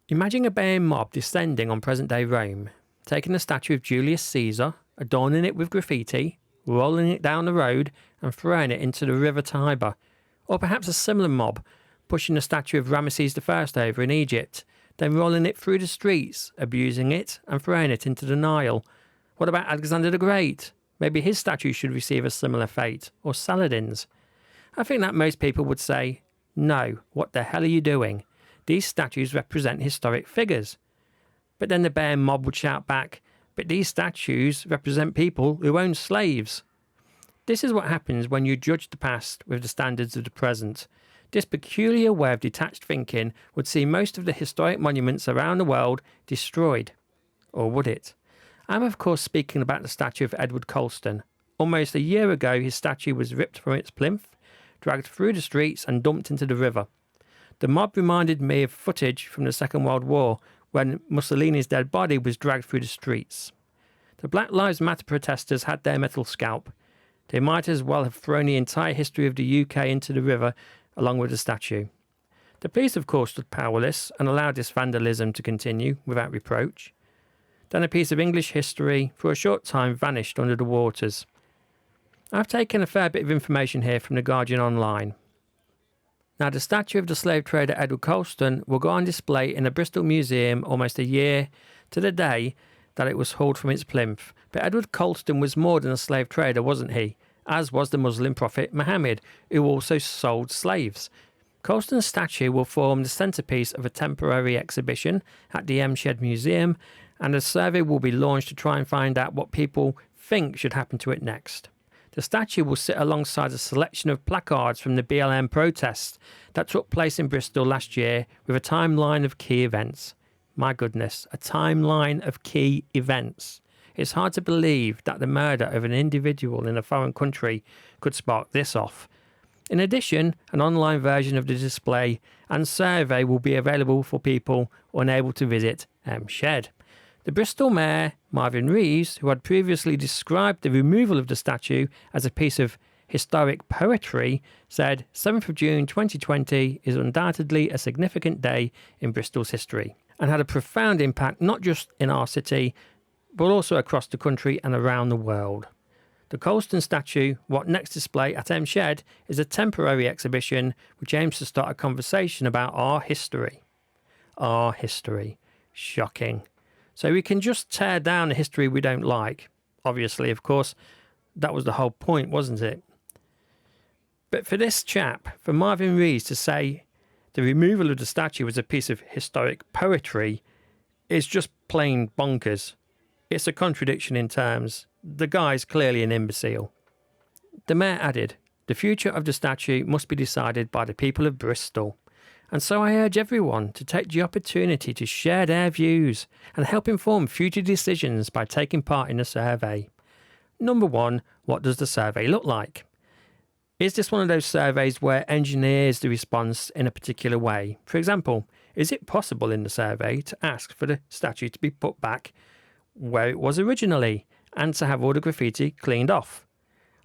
Imagine a baying mob descending on present-day Rome, taking a statue of Julius Caesar, adorning it with graffiti, rolling it down the road and throwing it into the river Tiber. Or perhaps a similar mob pushing the statue of Ramesses I over in Egypt, then rolling it through the streets, abusing it and throwing it into the Nile. What about Alexander the Great? Maybe his statue should receive a similar fate, or Saladin's. I think that most people would say, no, what the hell are you doing? These statues represent historic figures. But then the bear mob would shout back, but these statues represent people who own slaves. This is what happens when you judge the past with the standards of the present. This peculiar way of detached thinking would see most of the historic monuments around the world destroyed. Or would it? I'm of course speaking about the statue of Edward Colston. Almost a year ago his statue was ripped from its plinth, dragged through the streets and dumped into the river. The mob reminded me of footage from the Second World War when Mussolini's dead body was dragged through the streets. The Black Lives Matter protesters had their metal scalp. They might as well have thrown the entire history of the UK into the river along with the statue. The police of course stood powerless and allowed this vandalism to continue without reproach. Then a piece of English history for a short time vanished under the waters. I've taken a fair bit of information here from The Guardian Online. Now, the statue of the slave trader Edward Colston will go on display in a Bristol museum almost a year to the day that it was hauled from its plinth. But Edward Colston was more than a slave trader, wasn't he? As was the Muslim prophet Muhammad, who also sold slaves. Colston's statue will form the centrepiece of a temporary exhibition at the M Shed Museum, and a survey will be launched to try and find out what people think should happen to it next. The statue will sit alongside a selection of placards from the BLM protests that took place in Bristol last year with a timeline of key events. My goodness, a timeline of key events. It's hard to believe that the murder of an individual in a foreign country could spark this off. In addition, an online version of the display and survey will be available for people unable to visit M Shed. The Bristol Mayor, Marvin Rees, who had previously described the removal of the statue as a piece of historic poetry, said 7th of June 2020 is undoubtedly a significant day in Bristol's history and had a profound impact not just in our city, but also across the country and around the world. The Colston statue, What Next display at M Shed, is a temporary exhibition which aims to start a conversation about our history. Our history. Shocking. So we can just tear down the history we don't like. Obviously, of course, that was the whole point, wasn't it? But for this chap, for Marvin Rees to say the removal of the statue was a piece of historic poetry is just plain bonkers. It's a contradiction in terms. The guy's clearly an imbecile. The mayor added, the future of the statue must be decided by the people of Bristol. And so I urge everyone to take the opportunity to share their views and help inform future decisions by taking part in the survey. Number 1, what does the survey look like? Is this one of those surveys where engineers the response in a particular way? For example, is it possible in the survey to ask for the statue to be put back where it was originally and to have all the graffiti cleaned off?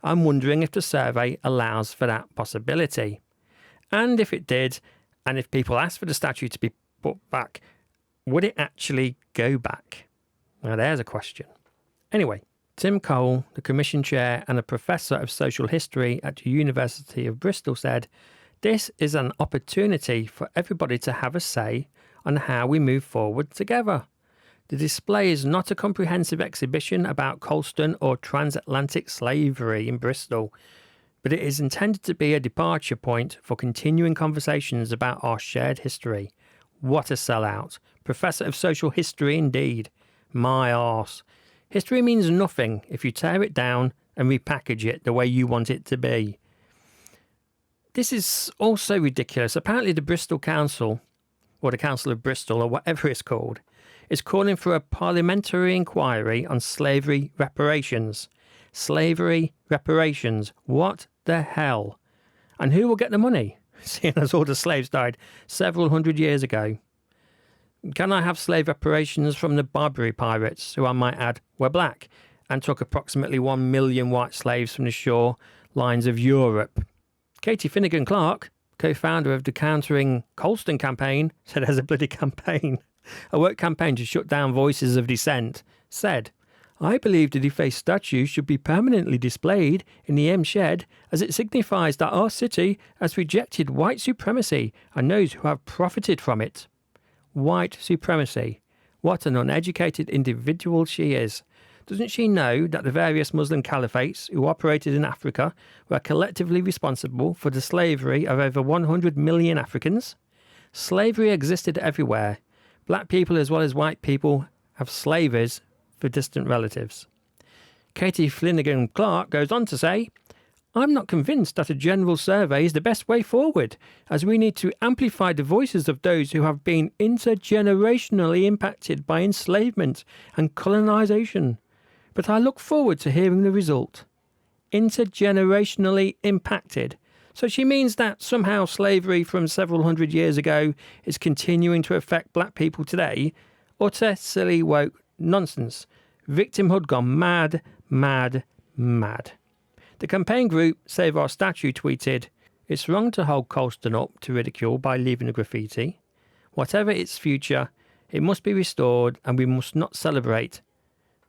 I'm wondering if the survey allows for that possibility. And if it did, and if people asked for the statue to be put back, would it actually go back? Now there's a question. Anyway, Tim Cole, the Commission Chair and a Professor of Social History at the University of Bristol said, this is an opportunity for everybody to have a say on how we move forward together. The display is not a comprehensive exhibition about Colston or transatlantic slavery in Bristol, but it is intended to be a departure point for continuing conversations about our shared history. What a sellout. Professor of Social History indeed. My arse. History means nothing if you tear it down and repackage it the way you want it to be. This is also ridiculous. Apparently the Bristol Council, or the Council of Bristol, or whatever it's called, is calling for a parliamentary inquiry on slavery reparations. Slavery reparations. What the hell? And who will get the money, seeing as all the slaves died several hundred years ago? Can I have slave reparations from the Barbary pirates, who I might add were black, and took approximately 1 million white slaves from the shore lines of Europe? Katie Finnegan Clark, co-founder of the Countering Colston campaign, said there's a bloody campaign. A work campaign to shut down voices of dissent said, I believe the defaced statue should be permanently displayed in the M Shed as it signifies that our city has rejected white supremacy and those who have profited from it. White supremacy. What an uneducated individual she is. Doesn't she know that the various Muslim caliphates who operated in Africa were collectively responsible for the slavery of over 100 million Africans? Slavery existed everywhere. Black people as well as white people have slavers for distant relatives. Katie Flanagan Clark goes on to say, I'm not convinced that a general survey is the best way forward, as we need to amplify the voices of those who have been intergenerationally impacted by enslavement and colonisation. But I look forward to hearing the result. Intergenerationally impacted. So she means that somehow slavery from several hundred years ago is continuing to affect black people today? Utter silly woke nonsense. Victimhood gone mad, mad, mad. The campaign group Save Our Statue tweeted, it's wrong to hold Colston up to ridicule by leaving a graffiti. Whatever its future, it must be restored and we must not celebrate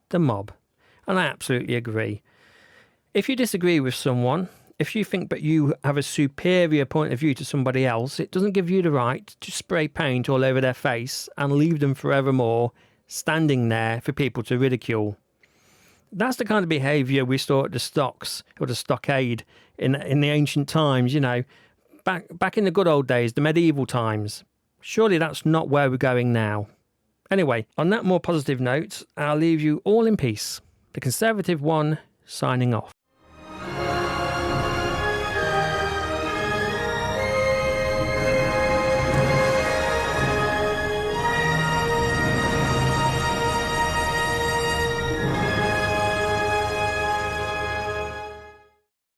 the mob. And I absolutely agree. If you disagree with someone, if you think that you have a superior point of view to somebody else, it doesn't give you the right to spray paint all over their face and leave them forevermore standing there for people to ridicule. That's the kind of behaviour we saw at the stocks or the stockade in the ancient times, you know, back in the good old days, the medieval times. Surely that's not where we're going now. Anyway, on that more positive note, I'll leave you all in peace. The Conservative One signing off.